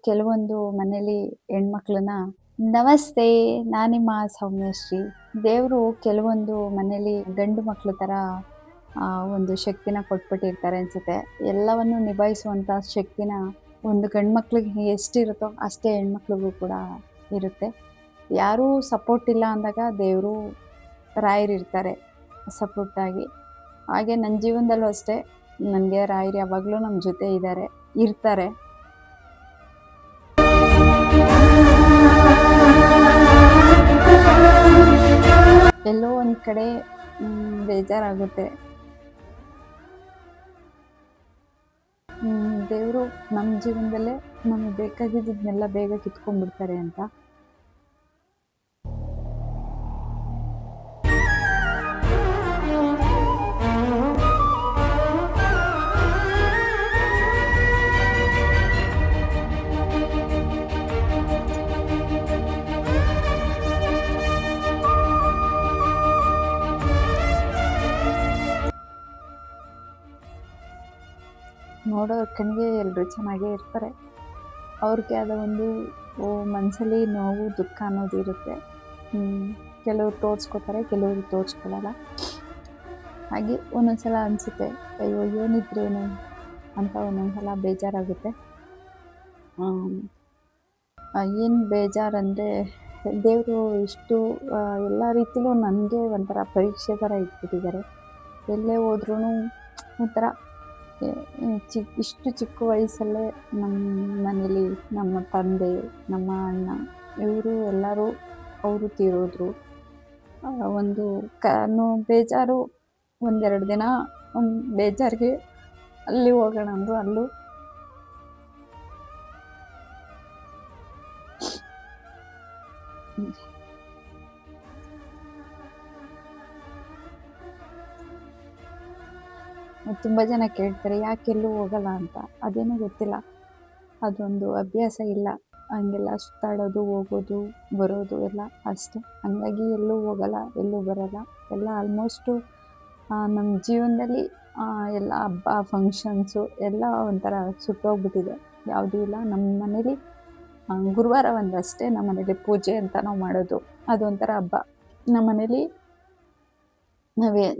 ಕೆಲವೊಂದು ಮನೇಲಿ ಹೆಣ್ಮಕ್ಳನ್ನ ನಮಸ್ತೆ, ನಾನಿಮ್ಮ ಸೌಮ್ಯಶ್ರೀ. ದೇವರು ಕೆಲವೊಂದು ಮನೇಲಿ ಗಂಡು ಮಕ್ಳ ಥರ ಒಂದು ಶಕ್ತಿನ ಕೊಟ್ಬಿಟ್ಟಿರ್ತಾರೆ ಅನ್ಸುತ್ತೆ. ಎಲ್ಲವನ್ನು ನಿಭಾಯಿಸುವಂಥ ಶಕ್ತಿನ ಒಂದು ಗಂಡು ಮಕ್ಳಿಗೆ ಎಷ್ಟಿರುತ್ತೋ ಅಷ್ಟೇ ಹೆಣ್ಮಕ್ಳಿಗೂ ಕೂಡ ಇರುತ್ತೆ. ಯಾರೂ ಸಪೋರ್ಟ್ ಇಲ್ಲ ಅಂದಾಗ ದೇವರು ರಾಯರಿರ್ತಾರೆ ಸಪೋರ್ಟಾಗಿ. ಹಾಗೆ ನನ್ನ ಜೀವನದಲ್ಲೂ ಅಷ್ಟೇ, ನನಗೆ ರಾಯರು ಯಾವಾಗಲೂ ನಮ್ಮ ಜೊತೆ ಇರ್ತಾರೆ. ಎಲ್ಲೋ ಒಂದು ಕಡೆ ಬೇಜಾರಾಗುತ್ತೆ. ದೇವರು ನಮ್ಮ ಜೀವನದಲ್ಲೇ ನಮಗೆ ಬೇಕಾಗಿದ್ದನ್ನೆಲ್ಲ ಬೇಗ ಕಿತ್ಕೊಂಡ್ಬಿಡ್ತಾರೆ ಅಂತ. ನೋಡೋರ ಕಣ್ಣಿಗೆ ಎಲ್ಲರೂ ಚೆನ್ನಾಗೇ ಇರ್ತಾರೆ. ಅವ್ರಿಗೆ ಆದ ಒಂದು ಮನಸ್ಸಲ್ಲಿ ನೋವು ದುಃಖ ಅನ್ನೋದು ಇರುತ್ತೆ. ಕೆಲವರು ತೋರಿಸ್ಕೊತಾರೆ, ಕೆಲವರು ತೋರಿಸ್ಕೊಳ್ಳಲ್ಲ. ಹಾಗೆ ಒಂದೊಂದ್ಸಲ ಅನಿಸುತ್ತೆ, ಅಯ್ಯೋ ಏನಿದ್ರೇನು ಅಂತ ಒಂದೊಂದ್ಸಲ ಬೇಜಾರಾಗುತ್ತೆ. ಏನು ಬೇಜಾರಂದರೆ, ದೇವರು ಇಷ್ಟು ಎಲ್ಲ ರೀತಿಲೂ ನನಗೆ ಒಂಥರ ಪರೀಕ್ಷೆ ಥರ ಇಟ್ಬಿಟ್ಟಿದ್ದಾರೆ. ಎಲ್ಲೇ ಹೋದ್ರೂ ಒಂಥರ ಇಷ್ಟು ಚಿಕ್ಕ ವಯಸ್ಸಲ್ಲೇ ನಮ್ಮ ಮನೇಲಿ ನಮ್ಮ ತಂದೆ, ನಮ್ಮ ಅಣ್ಣ ಇವರು ಎಲ್ಲರೂ ಅವರು ತೀರೋದ್ರು. ಒಂದು ಬೇಜಾರು. ಒಂದೆರಡು ದಿನ ಒಂದು ಬೇಜಾರಿಗೆ ಅಲ್ಲಿ ಹೋಗೋಣ ಅಂದರು, ಅಲ್ಲೂ ತುಂಬ ಜನ ಕೇಳ್ತಾರೆ ಯಾಕೆಲ್ಲೂ ಹೋಗಲ್ಲ ಅಂತ. ಅದೇನೂ ಗೊತ್ತಿಲ್ಲ, ಅದೊಂದು ಅಭ್ಯಾಸ ಇಲ್ಲ. ಹಂಗೆಲ್ಲ ಸುತ್ತಾಡೋದು, ಹೋಗೋದು, ಬರೋದು ಎಲ್ಲ ಅಷ್ಟೇ. ಹಂಗಾಗಿ ಎಲ್ಲೂ ಹೋಗಲ್ಲ, ಎಲ್ಲೂ ಬರೋಲ್ಲ. ಎಲ್ಲ ಆಲ್ಮೋಸ್ಟು ನಮ್ಮ ಜೀವನದಲ್ಲಿ ಎಲ್ಲ ಹಬ್ಬ ಫಂಕ್ಷನ್ಸು ಎಲ್ಲ ಒಂಥರ ಸುಟ್ಟೋಗ್ಬಿಟ್ಟಿದೆ. ಯಾವುದೂ ಇಲ್ಲ. ನಮ್ಮ ಮನೇಲಿ ಗುರುವಾರ ಒಂದಷ್ಟೇ ನಮ್ಮ ಮನೇಲಿ ಪೂಜೆ ಅಂತ ನಾವು ಮಾಡೋದು. ಅದೊಂಥರ ಹಬ್ಬ. ನಮ್ಮ ಮನೇಲಿ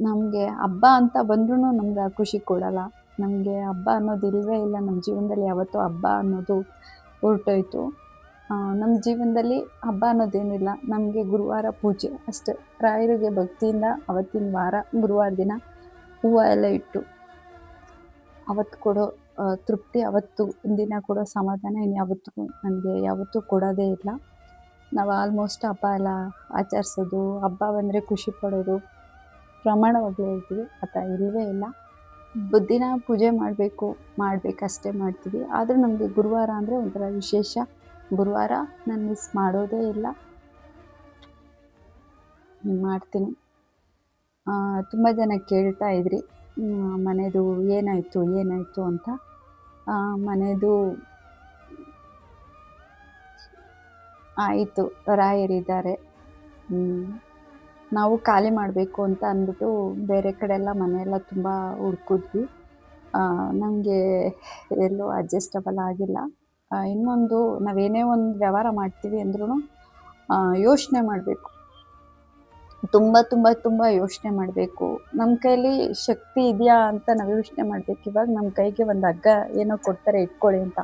ನಮಗೆ ಹಬ್ಬ ಅಂತ ಬಂದ್ರೂ ನಮ್ಗೆ ಖುಷಿ ಕೊಡಲ್ಲ. ನಮಗೆ ಹಬ್ಬ ಅನ್ನೋದು ಇಲ್ಲವೇ ಇಲ್ಲ. ನಮ್ಮ ಜೀವನದಲ್ಲಿ ಯಾವತ್ತೂ ಹಬ್ಬ ಅನ್ನೋದು ಹೊರಟೋಯ್ತು. ನಮ್ಮ ಜೀವನದಲ್ಲಿ ಹಬ್ಬ ಅನ್ನೋದೇನಿಲ್ಲ. ನಮಗೆ ಗುರುವಾರ ಪೂಜೆ ಅಷ್ಟೇ. ರಾಯರಿಗೆ ಭಕ್ತಿಯಿಂದ ಅವತ್ತಿನ ವಾರ ಗುರುವಾರ ದಿನ ಹೂವು ಎಲ್ಲ ಇಟ್ಟು ಅವತ್ತು ಕೊಡೋ ತೃಪ್ತಿ, ಅವತ್ತು ದಿನ ಕೊಡೋ ಸಮಾಧಾನ ಇನ್ಯಾವತ್ತಿಗೂ ನನಗೆ ಯಾವತ್ತೂ ಕೊಡೋದೇ ಇಲ್ಲ. ನಾವು ಆಲ್ಮೋಸ್ಟ್ ಹಬ್ಬ ಎಲ್ಲ ಆಚರಿಸೋದು, ಹಬ್ಬ ಬಂದರೆ ಖುಷಿ ಪಡೋದು ಪ್ರಮಾಣವಾಗಲೇ ಹೇಳ್ತೀವಿ. ಆ ಥರ ಇಲ್ಲವೇ ಇಲ್ಲ. ದಿನ ಪೂಜೆ ಮಾಡಬೇಕಷ್ಟೇ ಮಾಡ್ತೀವಿ. ಆದರೂ ನಮಗೆ ಗುರುವಾರ ಅಂದರೆ ಒಂಥರ ವಿಶೇಷ. ಗುರುವಾರ ನಾನು ಮಿಸ್ ಮಾಡೋದೇ ಇಲ್ಲ, ಮಾಡ್ತೀನಿ. ತುಂಬ ಜನ ಕೇಳ್ತಾ ಇದ್ರಿ ಮನೆದು ಏನಾಯಿತು ಅಂತ. ಮನೆದು ಆಯಿತು, ರಾಯರಿದ್ದಾರೆ. ನಾವು ಖಾಲಿ ಮಾಡಬೇಕು ಅಂತ ಅಂದ್ಬಿಟ್ಟು ಬೇರೆ ಕಡೆ ಎಲ್ಲ ಮನೆಯೆಲ್ಲ ತುಂಬ ಹುಡ್ಕಿದ್ವಿ. ನಮಗೆ ಎಲ್ಲೂ ಅಡ್ಜಸ್ಟಬಲ್ ಆಗಿಲ್ಲ. ಇನ್ನೊಂದು, ನಾವೇನೇ ಒಂದು ವ್ಯವಹಾರ ಮಾಡ್ತೀವಿ ಅಂದ್ರೂ ಯೋಚನೆ ಮಾಡಬೇಕು. ತುಂಬ ತುಂಬ ತುಂಬ ಯೋಚನೆ ಮಾಡಬೇಕು. ನಮ್ಮ ಕೈಲಿ ಶಕ್ತಿ ಇದೆಯಾ ಅಂತ ನಾವು ಯೋಚನೆ ಮಾಡಬೇಕು. ಇವಾಗ ನಮ್ಮ ಕೈಗೆ ಒಂದು ಹಗ್ಗ ಏನೋ ಕೊಡ್ತಾರೆ ಇಟ್ಕೊಳ್ಳಿ ಅಂತ,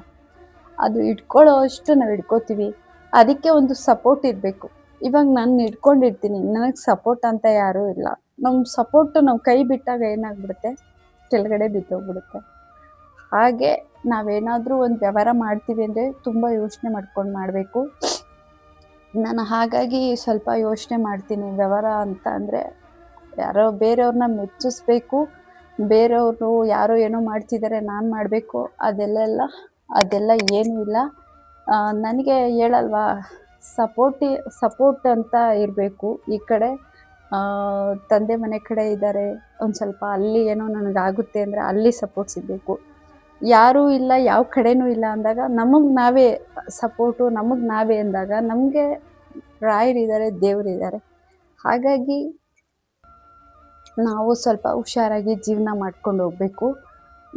ಅದು ಇಟ್ಕೊಳ್ಳೋ ಅಷ್ಟು ನಾವು ಇಟ್ಕೋತೀವಿ. ಅದಕ್ಕೆ ಒಂದು ಸಪೋರ್ಟ್ ಇರಬೇಕು. ಇವಾಗ ನಾನು ಇಟ್ಕೊಂಡಿರ್ತೀನಿ, ನನಗೆ ಸಪೋರ್ಟ್ ಅಂತ ಯಾರೂ ಇಲ್ಲ. ನಮ್ಮ ಸಪೋರ್ಟು ನಾವು ಕೈ ಬಿಟ್ಟಾಗ ಏನಾಗ್ಬಿಡುತ್ತೆ, ಕೆಳಗಡೆ ಬಿದ್ದೋಗ್ಬಿಡುತ್ತೆ. ಹಾಗೆ ನಾವೇನಾದರೂ ಒಂದು ವ್ಯವಹಾರ ಮಾಡ್ತೀವಿ ಅಂದರೆ ತುಂಬ ಯೋಚನೆ ಮಾಡ್ಕೊಂಡು ಮಾಡಬೇಕು. ನಾನು ಹಾಗಾಗಿ ಸ್ವಲ್ಪ ಯೋಚನೆ ಮಾಡ್ತೀನಿ. ವ್ಯವಹಾರ ಅಂತ ಅಂದರೆ ಯಾರೋ ಬೇರೆಯವ್ರನ್ನ ಮೆಚ್ಚಿಸ್ಬೇಕು, ಬೇರೆಯವರು ಯಾರೋ ಏನೋ ಮಾಡ್ತಿದ್ದಾರೆ ನಾನು ಮಾಡಬೇಕು, ಅದೆಲ್ಲ ಏನೂ ಇಲ್ಲ. ನನಗೆ ಹೇಳಲ್ವಾ, ಸಪೋರ್ಟ್ ಅಂತ ಇರಬೇಕು. ಈ ಕಡೆ ತಂದೆ ಮನೆ ಕಡೆ ಇದ್ದಾರೆ, ಒಂದು ಸ್ವಲ್ಪ ಅಲ್ಲಿ ಏನೋ ನನಗಾಗುತ್ತೆ ಅಂದರೆ ಅಲ್ಲಿ ಸಪೋರ್ಟ್ ಸಿಗಬೇಕು. ಯಾರೂ ಇಲ್ಲ, ಯಾವ ಕಡೆನೂ ಇಲ್ಲ ಅಂದಾಗ ನಮಗೆ ನಾವೇ ಸಪೋರ್ಟು, ನಮಗೆ ನಾವೇ ಅಂದಾಗ ನಮಗೆ ರಾಯರಿದ್ದಾರೆ, ದೇವರಿದ್ದಾರೆ. ಹಾಗಾಗಿ ನಾವು ಸ್ವಲ್ಪ ಹುಷಾರಾಗಿ ಜೀವನ ಮಾಡ್ಕೊಂಡು ಹೋಗಬೇಕು.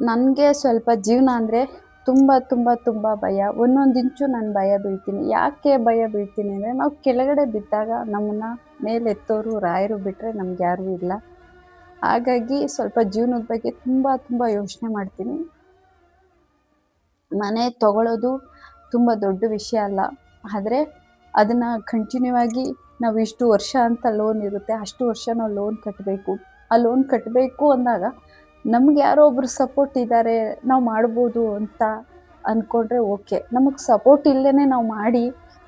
ನನಗೆ ಸ್ವಲ್ಪ ಜೀವನ ಅಂದರೆ ತುಂಬ, ತುಂಬ, ತುಂಬ ಭಯ. ಒಂದೊಂದು ಇಂಚು ನಾನು ಭಯ ಬೀಳ್ತೀನಿ. ಯಾಕೆ ಭಯ ಬೀಳ್ತೀನಿ ಅಂದರೆ, ನಾವು ಕೆಳಗಡೆ ಬಿದ್ದಾಗ ನಮ್ಮನ್ನ ಮೇಲೆತ್ತೋರು ರಾಯರು ಬಿಟ್ಟರೆ ನಮ್ಗ್ಯಾರೂ ಇಲ್ಲ. ಹಾಗಾಗಿ ಸ್ವಲ್ಪ ಜೀವನದ ಬಗ್ಗೆ ತುಂಬ, ತುಂಬ ಯೋಚನೆ ಮಾಡ್ತೀನಿ. ಮನೆ ತಗೊಳ್ಳೋದು ತುಂಬ ದೊಡ್ಡ ವಿಷಯ ಅಲ್ಲ. ಆದ್ರೆ ಅದನ್ನ ಕಂಟಿನ್ಯೂ ಆಗಿ ನಾವು ಇಷ್ಟು ವರ್ಷ ಅಂತ ಲೋನ್ ಇರುತ್ತೆ, ಅಷ್ಟು ವರ್ಷ ನಾವು ಲೋನ್ ಕಟ್ಟಬೇಕು. ಆ ಲೋನ್ ಕಟ್ಟಬೇಕು ಅಂದಾಗ ನಮ್ಗೆ ಯಾರೋ ಒಬ್ರು ಸಪೋರ್ಟ್ ಇದ್ದಾರೆ, ನಾವು ಮಾಡ್ಬೋದು ಅಂತ ಅಂದ್ಕೊಂಡ್ರೆ ಓಕೆ. ನಮಗೆ ಸಪೋರ್ಟ್ ಇಲ್ಲದೇನೆ ನಾವು ಮಾಡಿ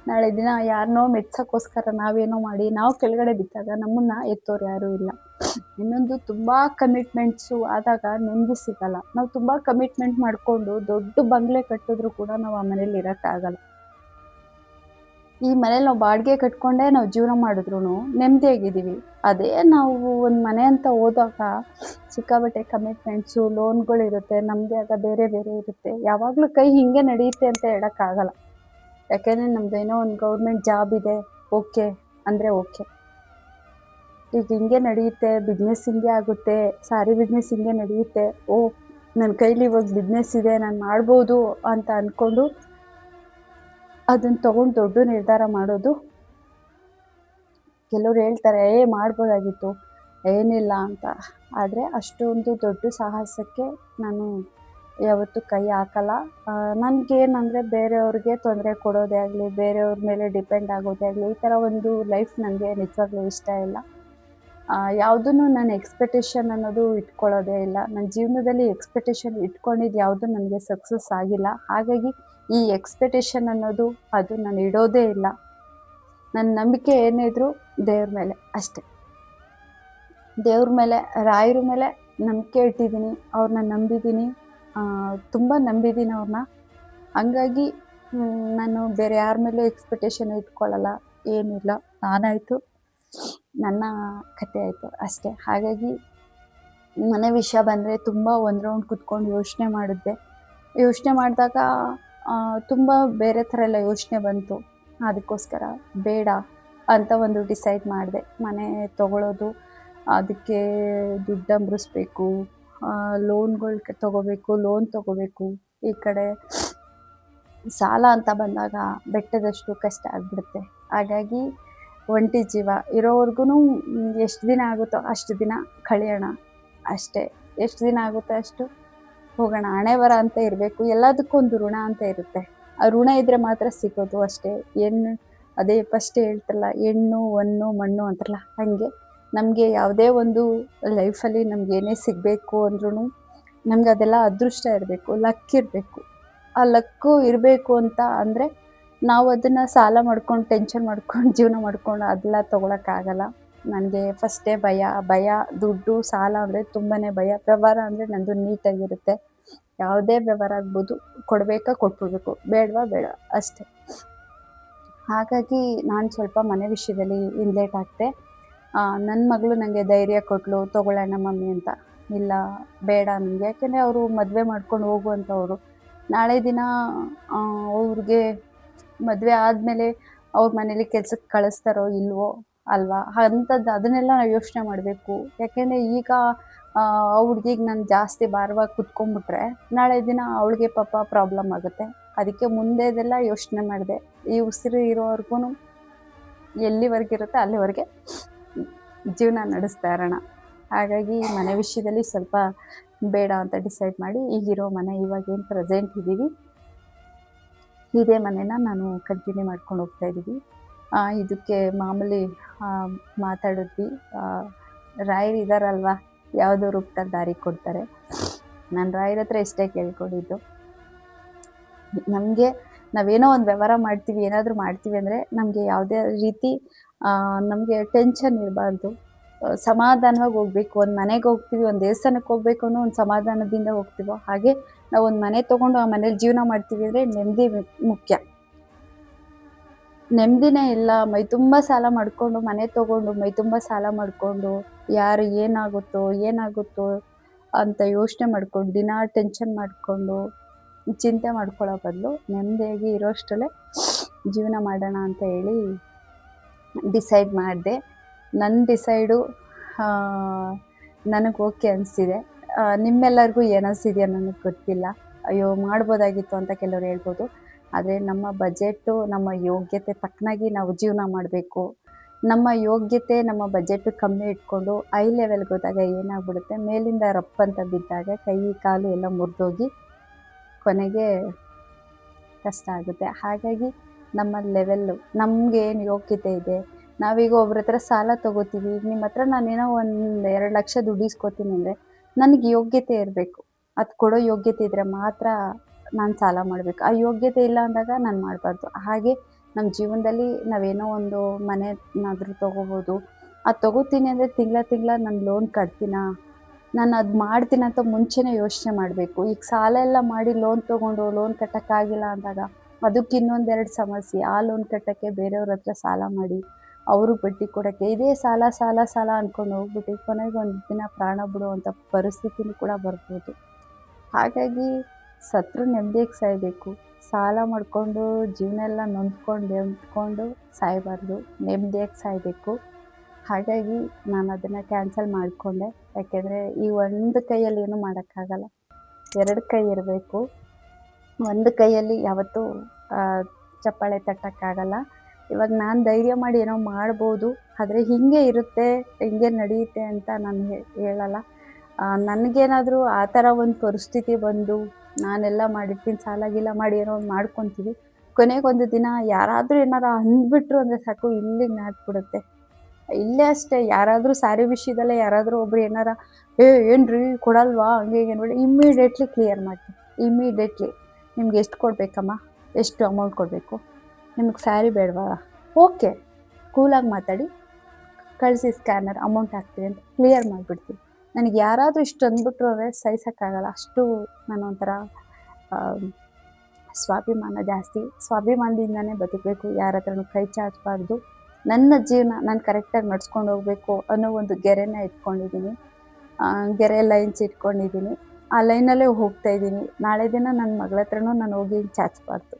ನಾಳೆ ದಿನ ಯಾರನ್ನೋ ಮೆಚ್ಚೋಕ್ಕೋಸ್ಕರ ನಾವೇನೋ ಮಾಡಿ ನಾವು ಕೆಳಗಡೆ ಬಿದ್ದಾಗ ನಮ್ಮನ್ನ ಎತ್ತೋರು ಯಾರೂ ಇಲ್ಲ. ಇನ್ನೊಂದು ತುಂಬಾ ಕಮಿಟ್ಮೆಂಟ್ಸು ಆದಾಗ ನೆಮ್ಮದಿ ಸಿಗಲ್ಲ. ನಾವು ತುಂಬಾ ಕಮಿಟ್ಮೆಂಟ್ ಮಾಡ್ಕೊಂಡು ದೊಡ್ಡ ಬಂಗ್ಲೆ ಕಟ್ಟಿದ್ರು ಕೂಡ ನಾವು ಆ ಮನೇಲಿ ಇರಕ್ಕಾಗಲ್ಲ. ಈ ಮನೇಲಿ ನಾವು ಬಾಡಿಗೆ ಕಟ್ಕೊಂಡೇ ನಾವು ಜೀವನ ಮಾಡಿದ್ರುನು ನೆಮ್ಮದಿಯಾಗಿದ್ದೀವಿ. ಅದೇ ನಾವು ಒಂದು ಮನೆ ಅಂತ ಹೋದಾಗ ಸಿಕ್ಕಾಪಟ್ಟೆ ಕಮಿಟ್ಮೆಂಟ್ಸು, ಲೋನ್ಗಳಿರುತ್ತೆ, ನಮ್ಮದೇ ಆದ ಬೇರೆ ಬೇರೆ ಇರುತ್ತೆ. ಯಾವಾಗಲೂ ಕೈ ಹಿಂಗೆ ನಡೆಯುತ್ತೆ ಅಂತ ಹೇಳಕ್ಕಾಗಲ್ಲ. ಯಾಕೆಂದರೆ ನಮ್ಮದೇನೋ ಒಂದು ಗೌರ್ಮೆಂಟ್ ಜಾಬ್ ಇದೆ, ಓಕೆ ಅಂದರೆ ಓಕೆ. ಈಗ ಹಿಂಗೆ ನಡೆಯುತ್ತೆ, ಬಿಸ್ನೆಸ್ ಹಿಂಗೆ ಆಗುತ್ತೆ, ಸಾರಿ ಬಿಸ್ನೆಸ್ ಹಿಂಗೆ ನಡೆಯುತ್ತೆ, ನನ್ನ ಕೈಲಿ ಇವಾಗ ಬಿಸ್ನೆಸ್ ಇದೆ, ನಾನು ಮಾಡ್ಬೋದು ಅಂತ ಅಂದ್ಕೊಂಡು ಅದನ್ನು ತೊಗೊಂಡು ದೊಡ್ಡ ನಿರ್ಧಾರ ಮಾಡೋದು. ಕೆಲವ್ರು ಹೇಳ್ತಾರೆ ಮಾಡ್ಬೋದಾಗಿತ್ತು, ಏನಿಲ್ಲ ಅಂತ. ಆದರೆ ಅಷ್ಟೊಂದು ದೊಡ್ಡ ಸಾಹಸಕ್ಕೆ ನಾನು ಯಾವತ್ತೂ ಕೈ ಹಾಕಲ್ಲ. ನನಗೇನಂದರೆ ಬೇರೆಯವ್ರಿಗೆ ತೊಂದರೆ ಕೊಡೋದೇ ಆಗಲಿ, ಬೇರೆಯವ್ರ ಮೇಲೆ ಡಿಪೆಂಡ್ ಆಗೋದೇ ಆಗಲಿ, ಈ ಥರ ಒಂದು ಲೈಫ್ ನನಗೆ ನಿಜವಾಗ್ಲೂ ಇಷ್ಟ ಇಲ್ಲ. ಯಾವುದನ್ನು ನಾನು ಎಕ್ಸ್ಪೆಕ್ಟೇಷನ್ ಅನ್ನೋದು ಇಟ್ಕೊಳ್ಳೋದೇ ಇಲ್ಲ. ನನ್ನ ಜೀವನದಲ್ಲಿ ಎಕ್ಸ್ಪೆಕ್ಟೇಷನ್ ಇಟ್ಕೊಂಡಿದ್ದು ಯಾವುದೂ ನನಗೆ ಸಕ್ಸಸ್ ಆಗಿಲ್ಲ. ಹಾಗಾಗಿ ಈ ಎಕ್ಸ್ಪೆಕ್ಟೇಷನ್ ಅನ್ನೋದು ಅದು ನಾನು ಇಡೋದೇ ಇಲ್ಲ. ನನ್ನ ನಂಬಿಕೆ ಏನೇ ಇದ್ರೂ ದೇವ್ರ ಮೇಲೆ ಅಷ್ಟೆ. ದೇವ್ರ ಮೇಲೆ, ರಾಯರ ಮೇಲೆ ನಂಬಿಕೆ ಇಟ್ಟಿದ್ದೀನಿ, ಅವ್ರನ್ನ ನಂಬಿದ್ದೀನಿ, ತುಂಬ ನಂಬಿದ್ದೀನಿ ಅವ್ರನ್ನ. ಹಂಗಾಗಿ ನಾನು ಬೇರೆ ಯಾರ ಮೇಲೂ ಎಕ್ಸ್ಪೆಕ್ಟೇಷನ್ ಇಟ್ಕೊಳ್ಳಲ್ಲ, ಏನಿಲ್ಲ. ನಾನಾಯಿತು, ನನ್ನ ಕತೆ ಆಯಿತು ಅಷ್ಟೇ. ಹಾಗಾಗಿ ಮನೆ ವಿಷಯ ಬಂದರೆ ತುಂಬ ಒಂದು ರೌಂಡ್ ಕೂತ್ಕೊಂಡು ಯೋಚನೆ ಮಾಡಿದ್ದೆ. ಯೋಚನೆ ಮಾಡಿದಾಗ ತುಂಬ ಬೇರೆ ಥರ ಎಲ್ಲ ಯೋಚನೆ ಬಂತು. ಅದಕ್ಕೋಸ್ಕರ ಬೇಡ ಅಂತ ಒಂದು ಡಿಸೈಡ್ ಮಾಡಿದೆ. ಮನೆ ತೊಗೊಳ್ಳೋದು, ಅದಕ್ಕೆ ದುಡ್ಡು ಅಂಬ್ರಿಸ್ಬೇಕು, ಲೋನ್ಗಳು ತೊಗೋಬೇಕು, ಲೋನ್ ತೊಗೋಬೇಕು. ಈ ಕಡೆ ಸಾಲ ಅಂತ ಬಂದಾಗ ಬೆಟ್ಟದಷ್ಟು ಕಷ್ಟ ಆಗಿಬಿಡುತ್ತೆ. ಹಾಗಾಗಿ ಒಂಟಿ ಜೀವ ಇರೋವರೆಗೂ ಎಷ್ಟು ದಿನ ಆಗುತ್ತೋ ಅಷ್ಟು ದಿನ ಕಳೆಯೋಣ ಅಷ್ಟೇ. ಎಷ್ಟು ದಿನ ಆಗುತ್ತೋ ಅಷ್ಟು ಹೋಗೋಣ. ಹಣೆ ಬರ ಅಂತ ಇರಬೇಕು, ಎಲ್ಲದಕ್ಕೂ ಒಂದು ಋಣ ಅಂತ ಇರುತ್ತೆ. ಆ ಋಣ ಇದ್ದರೆ ಮಾತ್ರ ಸಿಗೋದು ಅಷ್ಟೇ. ಅದೇ ಫಸ್ಟ್ ಹೇಳ್ತಾರಲ್ಲ, ಹೆಣ್ಣು ಹೊನ್ನು ಮಣ್ಣು ಅಂತಾರಲ್ಲ, ಹಾಗೆ ನಮಗೆ ಯಾವುದೇ ಒಂದು ಲೈಫಲ್ಲಿ ನಮ್ಗೆ ಏನೇ ಸಿಗಬೇಕು ಅಂದ್ರೂ ನಮ್ಗೆ ಅದೆಲ್ಲ ಅದೃಷ್ಟ ಇರಬೇಕು, ಲಕ್ ಇರಬೇಕು. ಆ ಲಕ್ಕು ಇರಬೇಕು ಅಂತ ಅಂದರೆ ನಾವು ಅದನ್ನು ಸಾಲ ಮಾಡ್ಕೊಂಡು ಟೆನ್ಷನ್ ಮಾಡ್ಕೊಂಡು ಜೀವನ ಮಾಡ್ಕೊಂಡು ಅದೆಲ್ಲ ತೊಗೊಳಕ್ಕಾಗಲ್ಲ. ನನಗೆ ಫಸ್ಟೇ ಭಯ, ದುಡ್ಡು, ಸಾಲ ಅಂದರೆ ತುಂಬಾ ಭಯ. ವ್ಯವಹಾರ ಅಂದರೆ ನಂದು ನೀಟಾಗಿರುತ್ತೆ. ಯಾವುದೇ ವ್ಯವಹಾರ ಆಗ್ಬೋದು, ಕೊಡಬೇಕಾ ಕೊಟ್ಬಿಡ್ಬೇಕು, ಬೇಡವಾ ಬೇಡ ಅಷ್ಟೇ. ಹಾಗಾಗಿ ನಾನು ಸ್ವಲ್ಪ ಮನೆ ವಿಷಯದಲ್ಲಿ ಹಿಂದೇಟ್ ಹಾಕ್ದೆ. ನನ್ನ ಮಗಳು ನನಗೆ ಧೈರ್ಯ ಕೊಟ್ಟಳು, ತೊಗೊಳ್ಳೋಣ ಮಮ್ಮಿ ಅಂತ. ಇಲ್ಲ ಬೇಡ ನನಗೆ, ಯಾಕೆಂದರೆ ಅವರು ಮದುವೆ ಮಾಡ್ಕೊಂಡು ಹೋಗುವಂಥವ್ರು. ನಾಳೆ ದಿನ ಅವ್ರಿಗೆ ಮದುವೆ ಆದಮೇಲೆ ಅವ್ರ ಮನೇಲಿ ಕೆಲ್ಸಕ್ಕೆ ಕಳಿಸ್ತಾರೋ ಇಲ್ವೋ ಅಲ್ವಾ, ಅಂಥದ್ದು ಅದನ್ನೆಲ್ಲ ನಾವು ಯೋಚನೆ ಮಾಡಬೇಕು. ಯಾಕೆಂದರೆ ಈಗ ಹುಡ್ಗಿಗೆ ನಾನು ಜಾಸ್ತಿ ಭಾರವಾಗಿ ಕುತ್ಕೊಂಡ್ಬಿಟ್ರೆ ನಾಳೆ ದಿನ ಅವಳಿಗೆ ಪಾಪ ಪ್ರಾಬ್ಲಮ್ ಆಗುತ್ತೆ. ಅದಕ್ಕೆ ಮುಂದೆದೆಲ್ಲ ಯೋಚನೆ ಮಾಡಿದೆ. ಈ ಉಸಿರು ಇರೋವರೆಗೂ ಎಲ್ಲಿವರೆಗಿರುತ್ತೆ ಅಲ್ಲಿವರೆಗೆ ಜೀವನ ನಡೆಸ್ತಾ ಇರೋಣ. ಹಾಗಾಗಿ ಮನೆ ವಿಷಯದಲ್ಲಿ ಸ್ವಲ್ಪ ಬೇಡ ಅಂತ ಡಿಸೈಡ್ ಮಾಡಿ ಈಗಿರೋ ಮನೆ, ಇವಾಗೇನು ಪ್ರೆಸೆಂಟ್ ಇದ್ದೀವಿ ಇದೇ ಮನೇನ ನಾನು ಕಂಟಿನ್ಯೂ ಮಾಡ್ಕೊಂಡು ಹೋಗ್ತಾಯಿದ್ದೀವಿ. ಇದಕ್ಕೆ ಮಾಮೂಲಿ ಮಾತಾಡಿದ್ವಿ. ರಾಯರು ಇದ್ದಾರಲ್ವ, ಯಾವುದೋ ರೂಪದಲ್ಲಿ ದಾರಿ ಕೊಡ್ತಾರೆ. ನಾನು ರಾಯರ ಹತ್ರ ಇಷ್ಟೇ ಕೇಳ್ಕೊಂಡಿದ್ದು, ನಮಗೆ ನಾವೇನೋ ಒಂದು ವ್ಯವಹಾರ ಮಾಡ್ತೀವಿ, ಏನಾದರೂ ಮಾಡ್ತೀವಿ ಅಂದರೆ ನಮಗೆ ಯಾವುದೇ ರೀತಿ ನಮಗೆ ಟೆನ್ಷನ್ ಇರಬಾರ್ದು. ಸಮಾಧಾನವಾಗಿ ಹೋಗಬೇಕು. ಒಂದು ಮನೆಗೆ ಹೋಗ್ತೀವಿ, ಒಂದು ದೇವಸ್ಥಾನಕ್ಕೆ ಹೋಗಬೇಕು ಅನ್ನೋ ಒಂದು ಸಮಾಧಾನದಿಂದ ಹೋಗ್ತೀವೋ ಹಾಗೆ ನಾವು ಒಂದು ಮನೆ ತೊಗೊಂಡು ಆ ಮನೇಲಿ ಜೀವನ ಮಾಡ್ತೀವಿ ಅಂದರೆ ನೆಮ್ಮದಿ ಮುಖ್ಯ. ನೆಮ್ಮದಿನೇ ಇಲ್ಲ, ಮೈ ತುಂಬ ಸಾಲ ಮಾಡಿಕೊಂಡು ಮನೆ ತೊಗೊಂಡು ಮೈ ತುಂಬ ಸಾಲ ಮಾಡಿಕೊಂಡು ಯಾರು ಏನಾಗುತ್ತೋ ಅಂತ ಯೋಚನೆ ಮಾಡ್ಕೊಂಡು ದಿನ ಟೆನ್ಷನ್ ಮಾಡಿಕೊಂಡು ಚಿಂತೆ ಮಾಡ್ಕೊಳ್ಳೋ ಬದಲು ನೆಮ್ಮದಿಯಾಗಿ ಇರೋಷ್ಟರಲ್ಲೇ ಜೀವನ ಮಾಡೋಣ ಅಂತ ಹೇಳಿ ಡಿಸೈಡ್ ಮಾಡಿದೆ. ನನ್ನ ಡಿಸೈಡು ನನಗೆ ಓಕೆ ಅನಿಸಿದೆ. ನಿಮ್ಮೆಲ್ಲರಿಗೂ ಏನು ಅನಿಸಿದೆಯೋ ನನಗೆ ಗೊತ್ತಿಲ್ಲ. ಅಯ್ಯೋ ಮಾಡ್ಬೋದಾಗಿತ್ತು ಅಂತ ಕೆಲವ್ರು ಹೇಳ್ಬೋದು. ಆದರೆ ನಮ್ಮ ಬಜೆಟ್ಟು ನಮ್ಮ ಯೋಗ್ಯತೆ ತಕ್ಕನಾಗಿ ನಾವು ಜೀವನ ಮಾಡಬೇಕು. ನಮ್ಮ ಯೋಗ್ಯತೆ ನಮ್ಮ ಬಜೆಟ್ ಕಮ್ಮಿ ಇಟ್ಕೊಂಡು ಹೈ ಲೆವೆಲ್‌ಗೆ ಹೋದಾಗ ಏನಾಗ್ಬಿಡುತ್ತೆ, ಮೇಲಿಂದ ರಪ್ ಅಂತ ಬಿದ್ದಾಗ ಕೈ ಕಾಲು ಎಲ್ಲ ಮುರಿದೋಗಿ ಕೊನೆಗೆ ಕಷ್ಟ ಆಗುತ್ತೆ. ಹಾಗಾಗಿ ನಮ್ಮ ಲೆವೆಲ್ಲು ನಮ್ಗೇನು ಯೋಗ್ಯತೆ ಇದೆ, ನಾವೀಗ ಒಬ್ರ ಹತ್ರ ಸಾಲ ತಗೋತೀವಿ. ಈಗ ನಿಮ್ಮ ಹತ್ರ ನಾನೇನೋ ಒಂದು 2,00,000 ದುಡ್ಡು ಇಸ್ಕೊತೀನಿ ಅಂದರೆ ನನಗೆ ಯೋಗ್ಯತೆ ಇರಬೇಕು. ಅದು ಕೊಡೋ ಯೋಗ್ಯತೆ ಇದ್ದರೆ ಮಾತ್ರ ನಾನು ಸಾಲ ಮಾಡಬೇಕು. ಆ ಯೋಗ್ಯತೆ ಇಲ್ಲ ಅಂದಾಗ ನಾನು ಮಾಡಬಾರ್ದು. ಹಾಗೆ ನಮ್ಮ ಜೀವನದಲ್ಲಿ ನಾವೇನೋ ಒಂದು ಮನೆನಾದರೂ ತಗೋಬೋದು. ಅದು ತಗೋತೀನಿ ಅಂದರೆ ತಿಂಗಳ ನಾನು ಲೋನ್ ಕಟ್ತೀನಾ? ನಾನು ಅದು ಮಾಡ್ತೀನಿ ಅಂತ ಮುಂಚೆನೇ ಯೋಚನೆ ಮಾಡಬೇಕು. ಈಗ ಸಾಲ ಎಲ್ಲ ಮಾಡಿ ಲೋನ್ ತೊಗೊಂಡು ಲೋನ್ ಕಟ್ಟಕ್ಕಾಗಿಲ್ಲ ಅಂದಾಗ ಅದಕ್ಕೆ ಇನ್ನೊಂದೆರಡು ಸಮಸ್ಯೆ. ಆ ಲೋನ್ ಕಟ್ಟಕ್ಕೆ ಬೇರೆಯವ್ರ ಹತ್ರ ಸಾಲ ಮಾಡಿ, ಅವರು ಬಡ್ಡಿ ಕೊಡಕ್ಕೆ ಇದೇ ಸಾಲ, ಸಾಲ, ಸಾಲ ಅನ್ಕೊಂಡು ಹೋಗ್ಬಿಟ್ಟು ಕೊನೆಗೆ ಒಂದು ದಿನ ಪ್ರಾಣ ಬಿಡುವಂಥ ಪರಿಸ್ಥಿತಿನೂ ಕೂಡ ಬರ್ಬೋದು. ಹಾಗಾಗಿ ಸತ್ರು ನೆಮ್ಮದಿಯಾಗಿ ಸಾಯಬೇಕು. ಸಾಲ ಮಾಡಿಕೊಂಡು ಜೀವನ ಎಲ್ಲ ನೊಂದ್ಕೊಂಡು ಸಾಯಬಾರ್ದು. ನೆಮ್ಮದಿಯಾಗಿ ಸಾಯಬೇಕು. ಹಾಗಾಗಿ ನಾನು ಅದನ್ನು ಕ್ಯಾನ್ಸಲ್ ಮಾಡಿಕೊಂಡೆ. ಯಾಕೆಂದರೆ ಈ ಒಂದು ಕೈಯಲ್ಲಿ ಏನೂ ಮಾಡೋಕ್ಕಾಗಲ್ಲ. 2 ಕೈ ಇರಬೇಕು. ಒಂದು ಕೈಯಲ್ಲಿ ಯಾವತ್ತೂ ಚಪ್ಪಾಳೆ ತಟ್ಟಕ್ಕಾಗಲ್ಲ. ಇವಾಗ ನಾನು ಧೈರ್ಯ ಮಾಡಿ ಏನೋ ಮಾಡ್ಬೋದು. ಆದರೆ ಹೀಗೆ ಇರುತ್ತೆ, ಹಿಂಗೆ ನಡೆಯುತ್ತೆ ಅಂತ ನಾನು ಹೇಳಲ್ಲ. ನನಗೇನಾದರೂ ಆ ಥರ ಒಂದು ಪರಿಸ್ಥಿತಿ ಬಂದು ನಾನೆಲ್ಲ ಮಾಡಿರ್ತೀನಿ, ಸಾಲ ಗೀಲ ಮಾಡಿ ಏನೋ ಒಂದು ಮಾಡ್ಕೊತೀವಿ. ಕೊನೆಗೊಂದು ದಿನ ಯಾರಾದರೂ ಏನಾರ ಅಂದ್ಬಿಟ್ರು ಅಂದರೆ ಸಾಕು, ಇಲ್ಲಿಗೆ ನಾಟ್ಬಿಡುತ್ತೆ. ಇಲ್ಲೇ ಅಷ್ಟೇ, ಯಾರಾದರೂ ಸ್ಯಾರಿ ವಿಷಯದಲ್ಲೇ ಯಾರಾದರೂ ಒಬ್ರು ಏನಾರ ಏನ್ರಿ ಕೊಡಲ್ವಾ ಹಂಗೆ ಹೀಗೆ ಅಂದ್ಬಿಟ್ಟು ಇಮ್ಮಿಡಿಯೇಟ್ಲಿ ಕ್ಲಿಯರ್ ಮಾಡ್ತೀನಿ. ಇಮ್ಮಿಡಿಯೇಟ್ಲಿ ನಿಮ್ಗೆ ಎಷ್ಟು ಕೊಡಬೇಕಮ್ಮ, ಎಷ್ಟು ಅಮೌಂಟ್ ಕೊಡಬೇಕು, ನಿಮಗೆ ಸ್ಯಾರಿ ಬೇಡವಾ, ಓಕೆ ಕೂಲಾಗಿ ಮಾತಾಡಿ ಕಳಿಸಿ ಸ್ಕ್ಯಾನರ್ ಅಮೌಂಟ್ ಹಾಕ್ತೀವಿ ಅಂತ ಕ್ಲಿಯರ್ ಮಾಡಿಬಿಡ್ತೀನಿ. ನನಗೆ ಯಾರಾದರೂ ಇಷ್ಟು ಅಂದ್ಬಿಟ್ರು ಅಂದರೆ ಸಹಿಸೋಕ್ಕಾಗಲ್ಲ. ಅಷ್ಟು ನಾನು ಒಂಥರ ಸ್ವಾಭಿಮಾನ ಜಾಸ್ತಿ. ಸ್ವಾಭಿಮಾನದಿಂದನೇ ಬದುಕಬೇಕು. ಯಾರ ಹತ್ರನೂ ಕೈ ಚಾಚಬಾರ್ದು. ನನ್ನ ಜೀವನ ನಾನು ಕರೆಕ್ಟಾಗಿ ನಡ್ಸ್ಕೊಂಡು ಹೋಗಬೇಕು ಅನ್ನೋ ಒಂದು ಗೆರೆನ ಇಟ್ಕೊಂಡಿದ್ದೀನಿ. ಗೆರೆ ಲೈನ್ಸ್ ಇಟ್ಕೊಂಡಿದ್ದೀನಿ. ಆ ಲೈನಲ್ಲೇ ಹೋಗ್ತಾಯಿದ್ದೀನಿ. ನಾಳೆ ದಿನ ನನ್ನ ಮಗಳ ಹತ್ರನೂ ನಾನು ಹೋಗಿ ಚಾಚಬಾರ್ದು.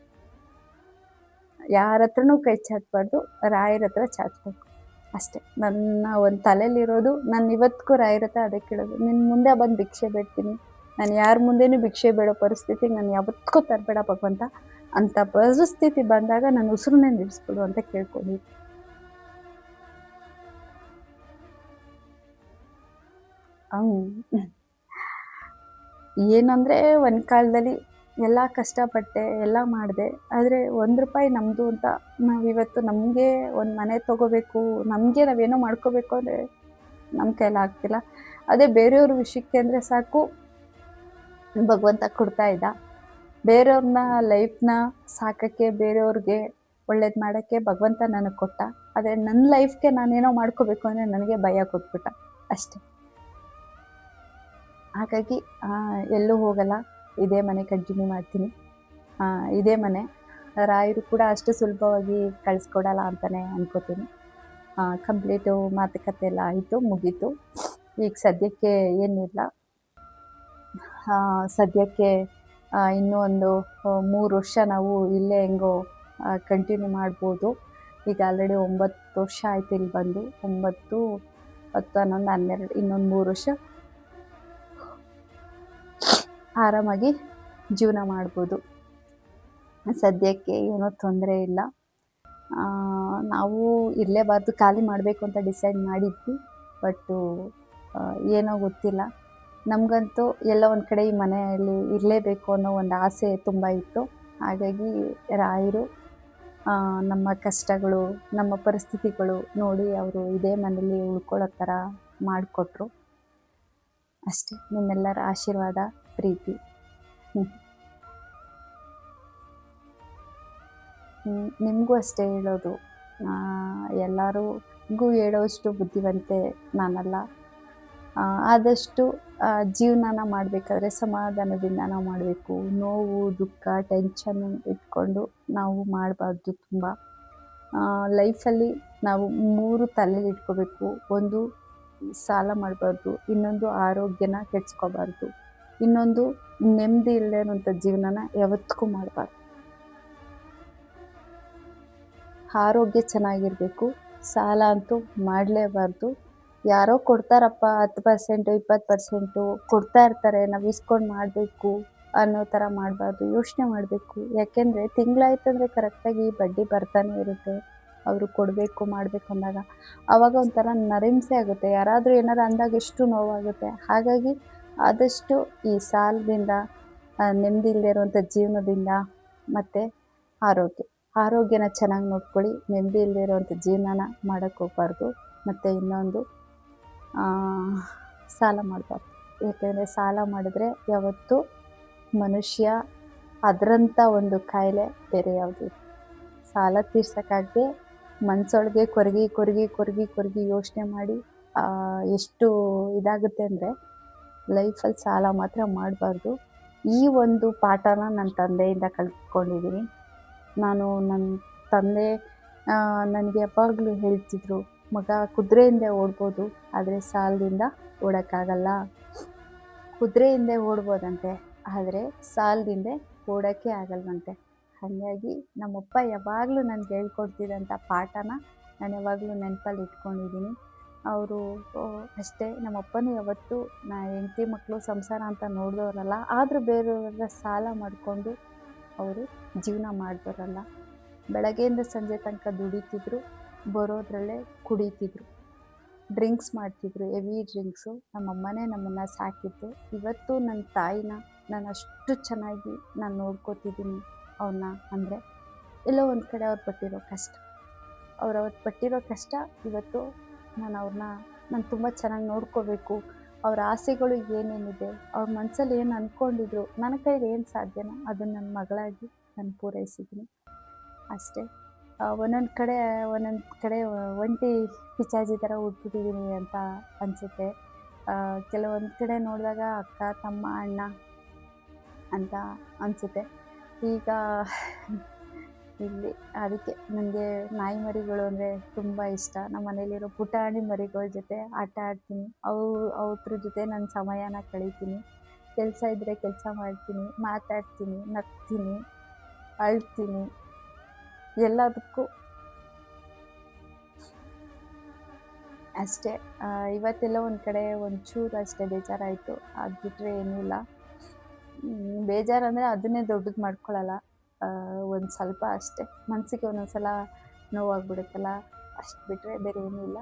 ಯಾರ ಹತ್ರನೂ ಕೈ ಚಾಚಬಾರ್ದು. ರಾಯರ ಹತ್ರ ಚಾಚಬೇಕು ಅಷ್ಟೇ. ನನ್ನ ಒಂದು ತಲೆಯಲ್ಲಿರೋದು, ನಾನು ಇವತ್ತಿಗೂ ರಾಯರ ಹತ್ರ ಅದೇ ಕೇಳೋದು, ನಿನ್ನ ಮುಂದೆ ಬಂದು ಭಿಕ್ಷೆ ಬೇಡ್ತೀನಿ, ನಾನು ಯಾರ ಮುಂದೆನೂ ಭಿಕ್ಷೆ ಬೇಡೋ ಪರಿಸ್ಥಿತಿಗೆ ನಾನು ಯಾವತ್ತಿಗೂ ತರಬೇಡ ಭಗವಂತ. ಅಂಥ ಪರಿಸ್ಥಿತಿ ಬಂದಾಗ ನನ್ನ ಉಸಿರನ್ನೇ ನಿಲ್ಲಿಸ್ಬಿಡು ಅಂತ ಕೇಳ್ಕೊಂಡಿದ್ದೆ. ಏನಂದರೆ ಒಂದು ಕಾಲದಲ್ಲಿ ಎಲ್ಲ ಕಷ್ಟಪಟ್ಟೆ, ಎಲ್ಲ ಮಾಡಿದೆ. ಆದರೆ ₹1 ನಮ್ಮದು ಅಂತ ನಾವಿವತ್ತು ನಮಗೆ ಒಂದು ಮನೆ ತೊಗೋಬೇಕು, ನಮಗೆ ನಾವೇನೋ ಮಾಡ್ಕೋಬೇಕು ಅಂದರೆ ನಮ್ಮ ಕೈಲಾಗ್ತಿಲ್ಲ. ಅದೇ ಬೇರೆಯವ್ರ ವಿಷಯಕ್ಕೆ ಅಂದರೆ ಸಾಕು, ಭಗವಂತ ಕೊಡ್ತಾ ಇದ್ದ. ಬೇರೆಯವ್ರನ್ನ ಲೈಫ್ನ ಸಾಕೋಕ್ಕೆ, ಬೇರೆಯವ್ರಿಗೆ ಒಳ್ಳೇದು ಮಾಡೋಕ್ಕೆ ಭಗವಂತ ನನಗೆ ಕೊಟ್ಟ. ಆದರೆ ನನ್ನ ಲೈಫ್ಗೆ ನಾನೇನೋ ಮಾಡ್ಕೋಬೇಕು ಅಂದರೆ ನನಗೆ ಭಯ ಕೊಟ್ಬಿಟ್ಟ ಅಷ್ಟೇ. ಹಾಗಾಗಿ ಎಲ್ಲೂ ಹೋಗಲ್ಲ. ಇದೇ ಮನೆ ಕಂಟಿನ್ಯೂ ಮಾಡ್ತೀನಿ. ಇದೇ ಮನೆ. ರಾಯರು ಕೂಡ ಅಷ್ಟು ಸುಲಭವಾಗಿ ಕಳಿಸ್ಕೊಡಲ್ಲ ಅಂತಲೇ ಅನ್ಕೋತೀನಿ. ಕಂಪ್ಲೀಟು ಮಾತುಕತೆ ಎಲ್ಲ ಆಯಿತು, ಮುಗೀತು. ಈಗ ಸದ್ಯಕ್ಕೆ ಏನಿಲ್ಲ. ಸದ್ಯಕ್ಕೆ ಇನ್ನೂ ಒಂದು 3 ವರ್ಷ ನಾವು ಇಲ್ಲೇ ಹೆಂಗೋ ಕಂಟಿನ್ಯೂ ಮಾಡ್ಬೋದು. ಈಗ ಆಲ್ರೆಡಿ 9 ವರ್ಷ ಆಯ್ತು ಇಲ್ಲಿ ಬಂದು. 9, 10, 11, 12 ಇನ್ನೊಂದು 3 ವರ್ಷ ಆರಾಮಾಗಿ ಜೀವನ ಮಾಡ್ಬೋದು. ಸದ್ಯಕ್ಕೆ ಏನೂ ತೊಂದರೆ ಇಲ್ಲ. ನಾವು ಇರಲೇಬಾರ್ದು, ಖಾಲಿ ಮಾಡಬೇಕು ಅಂತ ಡಿಸೈಡ್ ಮಾಡಿದ್ವಿ. ಬಟ್ಟು ಏನೋ ಗೊತ್ತಿಲ್ಲ. ನಮಗಂತೂ ಎಲ್ಲ ಒಂದು ಕಡೆ ಈ ಮನೆಯಲ್ಲಿ ಇರಲೇಬೇಕು ಅನ್ನೋ ಒಂದು ಆಸೆ ತುಂಬ ಇತ್ತು. ಹಾಗಾಗಿ ರಾಯರು ನಮ್ಮ ಕಷ್ಟಗಳು, ನಮ್ಮ ಪರಿಸ್ಥಿತಿಗಳು ನೋಡಿ ಅವರು ಇದೇ ಮನೇಲಿ ಉಳ್ಕೊಳ್ಳೋ ಥರ ಮಾಡಿಕೊಟ್ರು ಅಷ್ಟೇ. ನಿಮ್ಮೆಲ್ಲರ ಆಶೀರ್ವಾದ, ಪ್ರೀತಿ. ನಿಮಗೂ ಅಷ್ಟೇ ಹೇಳೋದು, ಎಲ್ಲರಿಗೂ ಹೇಳೋಷ್ಟು ಬುದ್ಧಿವಂತೆ ನಾನಲ್ಲ. ಆದಷ್ಟು ಜೀವನನ ಮಾಡಬೇಕಾದ್ರೆ ಸಮಾಧಾನದಿಂದ ನಾವು ಮಾಡಬೇಕು. ನೋವು, ದುಃಖ, ಟೆನ್ಷನ್ ಇಟ್ಕೊಂಡು ನಾವು ಮಾಡಬಾರ್ದು. ತುಂಬ ಲೈಫಲ್ಲಿ ನಾವು 3 ತಲೆಯಲ್ಲಿ ಇಟ್ಕೋಬೇಕು. ಒಂದು ಸಾಲ ಮಾಡಬಾರ್ದು, ಇನ್ನೊಂದು ಆರೋಗ್ಯನ ಕೆಡಿಸ್ಕೋಬಾರ್ದು, ಇನ್ನೊಂದು ನೆಮ್ಮದಿ ಇಲ್ಲದೆ ಇರೋಂಥ ಜೀವನನ ಯಾವತ್ತಿಗೂ ಮಾಡಬಾರ್ದು. ಆರೋಗ್ಯ ಚೆನ್ನಾಗಿರಬೇಕು. ಸಾಲ ಅಂತೂ ಮಾಡಲೇಬಾರ್ದು. ಯಾರೋ ಕೊಡ್ತಾರಪ್ಪ 10%, 20% ಕೊಡ್ತಾ ಇರ್ತಾರೆ, ನಾವು ಇಸ್ಕೊಂಡು ಮಾಡಬೇಕು ಅನ್ನೋ ಥರ ಮಾಡಬಾರ್ದು. ಯೋಚನೆ ಮಾಡಬೇಕು. ಯಾಕೆಂದರೆ ತಿಂಗಳಾಯ್ತಂದರೆ ಕರೆಕ್ಟಾಗಿ ಬಡ್ಡಿ ಬರ್ತಾನೆ ಇರುತ್ತೆ. ಅವರು ಕೊಡಬೇಕು, ಮಾಡಬೇಕು ಅಂದಾಗ. ಆವಾಗ ಒಂಥರ ನರಹಿಂಸೆ ಆಗುತ್ತೆ. ಯಾರಾದರೂ ಏನಾರು ಅಂದಾಗ ಎಷ್ಟು ನೋವಾಗುತ್ತೆ. ಹಾಗಾಗಿ ಆದಷ್ಟು ಈ ಸಾಲದಿಂದ ನೆಮ್ಮದಿ ಇಲ್ಲದೆ ಇರುವಂಥ ಜೀವನದಿಂದ ಮತ್ತು ಆರೋಗ್ಯ. ಆರೋಗ್ಯನ ಚೆನ್ನಾಗಿ ನೋಡ್ಕೊಳ್ಳಿ. ನೆಮ್ಮದಿ ಇಲ್ಲದೆ ಇರುವಂಥ ಜೀವನನ ಮಾಡಕ್ಕೆ ಹೋಗಬಾರ್ದು. ಮತ್ತು ಇನ್ನೊಂದು ಆ, ಸಾಲ ಮಾಡಬಾರ್ದು. ಏಕೆಂದರೆ ಸಾಲ ಮಾಡಿದ್ರೆ ಯಾವತ್ತೂ ಮನುಷ್ಯ ಅದರಂಥ ಒಂದು ಕಾಯಿಲೆ ಬೇರೆ ಯಾವುದೂ ಇಲ್ಲ. ಸಾಲ ತೀರ್ಸೋಕ್ಕಾಗದೆ ಮನಸೊಳಗೆ ಕೊರಗಿ ಕೊರಗಿ ಕೊರಗಿ ಕೊರಗಿ ಯೋಚನೆ ಮಾಡಿ ಎಷ್ಟು ಇದಾಗುತ್ತೆ ಅಂದರೆ ಲೈಫಲ್ಲಿ ಸಾಲ ಮಾತ್ರ ಮಾಡಬಾರ್ದು. ಈ ಒಂದು ಪಾಠನ ನನ್ನ ತಂದೆಯಿಂದ ಕಲ್ತ್ಕೊಂಡಿದ್ದೀನಿ. ನಾನು ನನ್ನ ತಂದೆ ನನಗೆ ಯಾವಾಗಲೂ ಹೇಳ್ತಿದ್ರು, ಮಗ ಕುದುರೆ ಹಿಂದೆ ಓಡ್ಬೋದು, ಆದರೆ ಸಾಲದಿಂದ ಓಡೋಕ್ಕಾಗಲ್ಲ. ಕುದುರೆ ಹಿಂದೆ ಓಡ್ಬೋದಂತೆ, ಆದರೆ ಸಾಲದಿಂದ ಓಡೋಕ್ಕೆ ಆಗಲ್ವಂತೆ. ಹಾಗಾಗಿ ನಮ್ಮಪ್ಪ ಯಾವಾಗಲೂ ನನಗೆ ಹೇಳ್ಕೊಡ್ತಿದ್ದಂಥ ಪಾಠನ ನಾನು ಯಾವಾಗಲೂ ನೆನಪಲ್ಲಿ ಇಟ್ಕೊಂಡಿದ್ದೀನಿ. ಅವರು ಅಷ್ಟೇ, ನಮ್ಮಪ್ಪನೂ ಯಾವತ್ತೂ ಹೆಂಡತಿ ಮಕ್ಕಳು ಸಂಸಾರ ಅಂತ ನೋಡಿದವರಲ್ಲ. ಆದರೂ ಬೇರೆಯವ್ರ ಸಾಲ ಮಾಡಿಕೊಂಡು ಅವರು ಜೀವನ ಮಾಡಿದವರಲ್ಲ. ಬೆಳಗ್ಗೆಯಿಂದ ಸಂಜೆ ತನಕ ದುಡಿತಿದ್ರು, ಬರೋದ್ರಲ್ಲೇ ಕುಡಿತಿದ್ರು, ಡ್ರಿಂಕ್ಸ್ ಮಾಡ್ತಿದ್ರು, ಹೆವಿ ಡ್ರಿಂಕ್ಸು. ನಮ್ಮಮ್ಮನೇ ನಮ್ಮನ್ನು ಸಾಕಿದ್ದು. ಇವತ್ತು ನನ್ನ ತಾಯಿನ ನಾನು ಅಷ್ಟು ಚೆನ್ನಾಗಿ ನಾನು ನೋಡ್ಕೋತಿದ್ದೀನಿ ಅವ್ರನ್ನ. ಅಂದರೆ ಎಲ್ಲೋ ಒಂದು ಕಡೆ ಅವ್ರು ಪಟ್ಟಿರೋ ಕಷ್ಟ, ಅವ್ರು ಅವತ್ತು ಪಟ್ಟಿರೋ ಕಷ್ಟ ಇವತ್ತು ನಾನು ತುಂಬ ಚೆನ್ನಾಗಿ ನೋಡ್ಕೋಬೇಕು. ಅವ್ರ ಆಸೆಗಳು ಏನೇನಿದೆ, ಅವ್ರ ಮನಸ್ಸಲ್ಲಿ ಏನು ಅಂದ್ಕೊಂಡಿದ್ರು, ನನ್ನ ಕೈಲಿ ಏನು ಸಾಧ್ಯನೋ ಅದನ್ನು ನನ್ನ ಮಗಳಾಗಿ ನಾನು ಪೂರೈಸಿದ್ದೀನಿ ಅಷ್ಟೇ. ಒಂದೊಂದು ಕಡೆ ಒಂಟಿ ಪಿಚಾಜಿ ಥರ ಹುಟ್ಬಿಟ್ಟಿದ್ದೀನಿ ಅಂತ ಅನಿಸುತ್ತೆ. ಕೆಲವೊಂದು ಕಡೆ ನೋಡಿದಾಗ ಅಕ್ಕ, ತಮ್ಮ, ಅಣ್ಣ ಅಂತ ಅನಿಸುತ್ತೆ. ಈಗ ಇಲ್ಲಿ ಅದಕ್ಕೆ ನನಗೆ ನಾಯಿ ಮರಿಗಳು ಅಂದರೆ ತುಂಬ ಇಷ್ಟ. ನಮ್ಮ ಮನೇಲಿರೋ ಪುಟಾಣಿ ಮರಿಗಳ ಜೊತೆ ಆಟ ಆಡ್ತೀನಿ. ಅವ್ರ ಜೊತೆ ನನ್ನ ಸಮಯನ ಕಳೀತೀನಿ. ಕೆಲಸ ಇದ್ದರೆ ಕೆಲಸ ಮಾಡ್ತೀನಿ, ಮಾತಾಡ್ತೀನಿ, ನಗ್ತೀನಿ, ಅಳ್ತೀನಿ, ಎಲ್ಲದಕ್ಕೂ ಅಷ್ಟೇ. ಇವತ್ತೆಲ್ಲ ಒಂದು ಕಡೆ ಒಂಚೂರು ಅಷ್ಟೇ ಬೇಜಾರಾಯಿತು. ಅದು ಬಿಟ್ಟರೆ ಏನೂ ಇಲ್ಲ. ಬೇಜಾರಂದರೆ ಅದನ್ನೇ ದೊಡ್ಡದು ಮಾಡ್ಕೊಳ್ಳಲ್ಲ. ಒಂದು ಸ್ವಲ್ಪ ಅಷ್ಟೇ, ಮನಸ್ಸಿಗೆ ಒಂದೊಂದು ಸಲ ನೋವಾಗ್ಬಿಡುತ್ತಲ್ಲ, ಅಷ್ಟು ಬಿಟ್ಟರೆ ಬೇರೆ ಏನೂ ಇಲ್ಲ.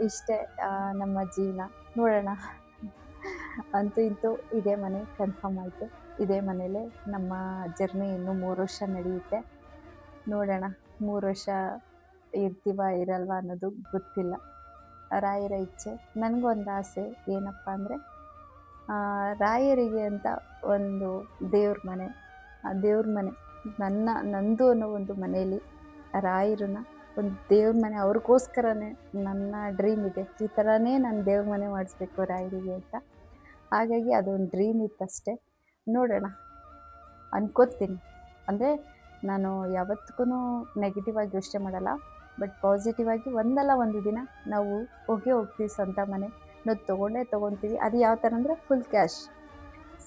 ಇಷ್ಟೇ ನಮ್ಮ ಜೀವನ. ನೋಡೋಣ. ಅಂತೂ ಇಂತೂ ಇದೇ ಮನೆ ಕನ್ಫರ್ಮ್ ಆಯಿತು. ಇದೇ ಮನೇಲೇ ನಮ್ಮ ಜರ್ನಿ ಇನ್ನೂ 3 ವರ್ಷ ನಡೆಯುತ್ತೆ. ನೋಡೋಣ, 3 ವರ್ಷ ಇರ್ತೀವ ಇರಲ್ವ ಅನ್ನೋದು ಗೊತ್ತಿಲ್ಲ. ರಾಯರ ಇಚ್ಛೆ. ನನಗೊಂದು ಆಸೆ ಏನಪ್ಪ ಅಂದರೆ, ರಾಯರಿಗೆ ಅಂತ ಒಂದು ದೇವ್ರ ಮನೆ, ಆ ದೇವ್ರ ಮನೆ ನಂದು ಅನ್ನೋ ಒಂದು ಮನೆಯಲ್ಲಿ ರಾಯರನ್ನ ಒಂದು ದೇವ್ರ ಮನೆ, ಅವ್ರಿಗೋಸ್ಕರನೇ ನನ್ನ ಡ್ರೀಮ್ ಇದೆ. ಈ ಥರನೇ ನಾನು ದೇವ್ರ ಮನೆ ಮಾಡಿಸ್ಬೇಕು ರಾಯರಿಗೆ ಅಂತ. ಹಾಗಾಗಿ ಅದೊಂದು ಡ್ರೀಮ್ ಇತ್ತಷ್ಟೇ. ನೋಡೋಣ, ಅನ್ಕೋತೀನಿ. ಅಂದರೆ ನಾನು ಯಾವತ್ತಿಗೂ ನೆಗೆಟಿವ್ ಆಗಿ ಯೋಚನೆ ಮಾಡಲ್ಲ. ಬಟ್ ಪಾಸಿಟಿವ್ ಆಗಿ ಒಂದಲ್ಲ ಒಂದು ದಿನ ನಾವು ಹೋಗ್ತೀವಿ ಸ್ವಂತ ಮನೆ. ನಾವು ತೊಗೊಳ್ತೀವಿ. ಅದು ಯಾವ ಥರ ಅಂದರೆ ಫುಲ್ ಕ್ಯಾಶ್,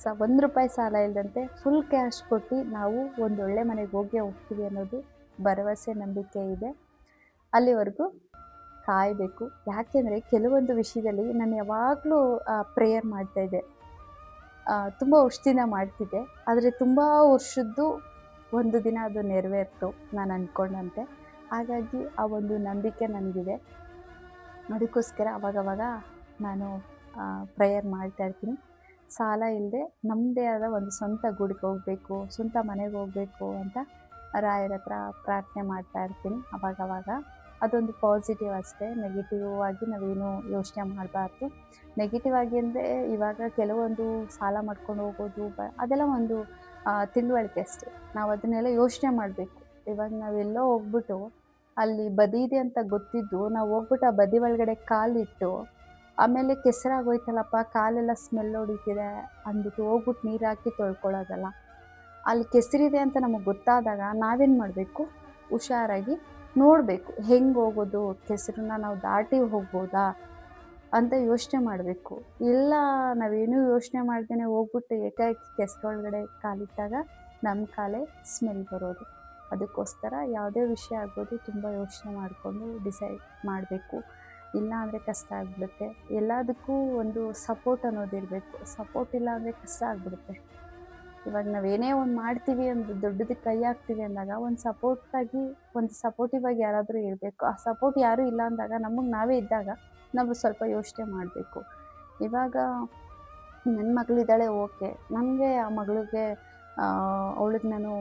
₹1 ಸಾಲ ಇಲ್ಲದಂತೆ ಫುಲ್ ಕ್ಯಾಶ್ ಕೊಟ್ಟು ನಾವು ಒಂದೊಳ್ಳೆ ಮನೆಗೆ ಹೋಗ್ತೀವಿ ಅನ್ನೋದು ಭರವಸೆ, ನಂಬಿಕೆ ಇದೆ. ಅಲ್ಲಿವರೆಗೂ ಕಾಯಬೇಕು. ಯಾಕೆಂದರೆ ಕೆಲವೊಂದು ವಿಷಯದಲ್ಲಿ ನಾನು ಯಾವಾಗಲೂ ಪ್ರೇಯರ್ ಮಾಡ್ತಾಯಿದ್ದೆ. ತುಂಬ ವರ್ಷದಿಂದ ಮಾಡ್ತಿದ್ದೆ. ಆದರೆ ತುಂಬ ವರ್ಷದ್ದು ಒಂದು ದಿನ ಅದು ನೆರವೇರ್ತು ನಾನು ಅಂದ್ಕೊಂಡಂತೆ. ಹಾಗಾಗಿ ಆ ಒಂದು ನಂಬಿಕೆ ನನಗಿದೆ. ಅದಕ್ಕೋಸ್ಕರ ಅವಾಗವಾಗ ನಾನು ಪ್ರೇಯರ್ ಮಾಡ್ತಾಯಿರ್ತೀನಿ. ಸಾಲ ಇಲ್ಲದೆ ನಮ್ಮದೇ ಆದ ಒಂದು ಸ್ವಂತ ಗೂಡಿಗೆ ಹೋಗಬೇಕು, ಸ್ವಂತ ಮನೆಗೆ ಹೋಗಬೇಕು ಅಂತ ರಾಯರ ಹತ್ರ ಪ್ರಾರ್ಥನೆ ಮಾಡ್ತಾಯಿರ್ತೀನಿ ಅವಾಗವಾಗ. ಅದೊಂದು ಪಾಸಿಟಿವ್ ಅಷ್ಟೇ. ನೆಗೆಟಿವ್ ಆಗಿ ನಾವೇನು ಯೋಚನೆ ಮಾಡಬಾರ್ದು. ನೆಗೆಟಿವ್ ಆಗಿ ಅಂದರೆ ಇವಾಗ ಕೆಲವೊಂದು ಸಾಲ ಮಾಡ್ಕೊಂಡು ಹೋಗೋದು ಅದೆಲ್ಲ ಒಂದು ತಿಳುವಳಿಕೆ ಅಷ್ಟೇ. ನಾವು ಅದನ್ನೆಲ್ಲ ಯೋಚನೆ ಮಾಡಬೇಕು. ಇವಾಗ ನಾವೆಲ್ಲೋ ಹೋಗ್ಬಿಟ್ಟು ಅಲ್ಲಿ ಬದಿ ಇದೆ ಅಂತ ಗೊತ್ತಿದ್ದು ನಾವು ಹೋಗ್ಬಿಟ್ಟು ಆ ಬದಿ ಒಳಗಡೆ ಕಾಲಿಟ್ಟು ಆಮೇಲೆ ಕೆಸರಾಗೋಯ್ತಲ್ಲಪ್ಪ, ಕಾಲೆಲ್ಲ ಸ್ಮೆಲ್ ಹೊಡಿತಿದೆ ಅಂದ್ಬಿಟ್ಟು ಹೋಗ್ಬಿಟ್ಟು ನೀರು ಹಾಕಿ ತೊಳ್ಕೊಳ್ಳೋದಲ್ಲ. ಅಲ್ಲಿ ಕೆಸರಿದೆ ಅಂತ ನಮಗೆ ಗೊತ್ತಾದಾಗ ನಾವೇನು ಮಾಡಬೇಕು, ಹುಷಾರಾಗಿ ನೋಡಬೇಕು. ಹೆಂಗೆ ಹೋಗೋದು, ಕೆಸರನ್ನ ನಾವು ದಾಟಿ ಹೋಗ್ಬೋದಾ ಅಂತ ಯೋಚನೆ ಮಾಡಬೇಕು. ಇಲ್ಲ ನಾವೇನೂ ಯೋಚನೆ ಮಾಡ್ದೇ ಹೋಗ್ಬಿಟ್ಟು ಏಕಾಏಕಿ ಕೆಸರೊಳಗಡೆ ಕಾಲಿಟ್ಟಾಗ ನಮ್ಮ ಕಾಲೇ ಸ್ಮೆಲ್ ಬರೋದು. ಅದಕ್ಕೋಸ್ಕರ ಯಾವುದೇ ವಿಷಯ ಆಗ್ಬೋದು ತುಂಬ ಯೋಚನೆ ಮಾಡಿಕೊಂಡು ಡಿಸೈಡ್ ಮಾಡಬೇಕು. ಇಲ್ಲ ಅಂದರೆ ಕಷ್ಟ ಆಗಿಬಿಡುತ್ತೆ. ಎಲ್ಲದಕ್ಕೂ ಒಂದು ಸಪೋರ್ಟ್ ಅನ್ನೋದಿರಬೇಕು. ಸಪೋರ್ಟ್ ಇಲ್ಲ ಅಂದರೆ ಕಷ್ಟ ಆಗಿಬಿಡುತ್ತೆ. ಇವಾಗ ನಾವೇನೇ ಒಂದು ಮಾಡ್ತೀವಿ ಒಂದು ದೊಡ್ಡದಕ್ಕೆ ಕೈ ಹಾಕ್ತೀವಿ ಅಂದಾಗ ಒಂದು ಸಪೋರ್ಟಾಗಿ ಒಂದು ಸಪೋರ್ಟಿವ್ ಆಗಿ ಯಾರಾದರೂ ಇರಬೇಕು. ಆ ಸಪೋರ್ಟ್ ಯಾರೂ ಇಲ್ಲ ಅಂದಾಗ ನಮಗೆ ನಾವೇ ಇದ್ದಾಗ ನಾವು ಸ್ವಲ್ಪ ಯೋಚನೆ ಮಾಡಬೇಕು. ಇವಾಗ ನನ್ನ ಮಗಳಿದ್ದಾಳೆ ಓಕೆ. ನನಗೆ ಆ ಮಗಳಿಗೆ ಅವಳಿಗೆ ನಾನು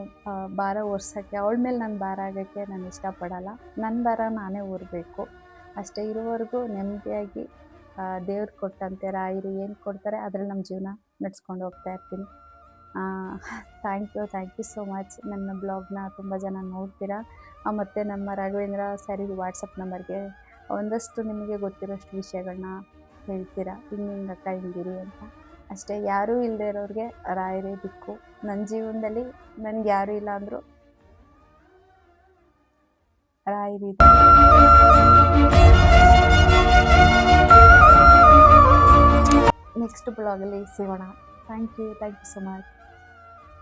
ಭಾರ ಹೊರ್ಸೋಕ್ಕೆ ಅವಳ ಮೇಲೆ ನಾನು ಭಾರ ಆಗೋಕ್ಕೆ ನಾನು ಇಷ್ಟಪಡಲ್ಲ. ನನ್ನ ಭಾರ ನಾನೇ ಹೊರಬೇಕು. ಅಷ್ಟೇ ಇರೋವರೆಗೂ ನೆಮ್ಮದಿಯಾಗಿ ದೇವ್ರು ಕೊಟ್ಟಂತೆ ರಾಯರು ಏನು ಕೊಡ್ತಾರೆ ಅದ್ರಲ್ಲಿ ನಮ್ಮ ಜೀವನ ನಡೆಸ್ಕೊಂಡು ಹೋಗ್ತಾ ಇರ್ತೀನಿ. Thank you so much. ನನ್ನ ಬ್ಲಾಗ್ನ ತುಂಬ ಜನ ನೋಡ್ತೀರಾ. ಮತ್ತು ನಮ್ಮ ರಾಘವೇಂದ್ರ ಸರ್ ವಾಟ್ಸಪ್ ನಂಬರ್ಗೆ ಒಂದಷ್ಟು ನಿಮಗೆ ಗೊತ್ತಿರೋಷ್ಟು ವಿಷಯಗಳನ್ನ ಹೇಳ್ತೀರಾ. ಹಿಂಗೆ ಅಕ್ಕ ಹಿಂಗಿರಿ ಅಂತ. ಅಷ್ಟೇ, ಯಾರೂ ಇಲ್ಲದೆ ಇರೋರಿಗೆ ರಾಯರೇ ದಿಕ್ಕು. ನನ್ನ ಜೀವನದಲ್ಲಿ ನನಗೆ ಯಾರೂ ಇಲ್ಲ ಅಂದರೂ ರಾಯರಿದ್ದಾರೆ. ನೆಕ್ಸ್ಟ್ ಬ್ಲಾಗಲ್ಲಿ ಸಿಗೋಣ. Thank you so much.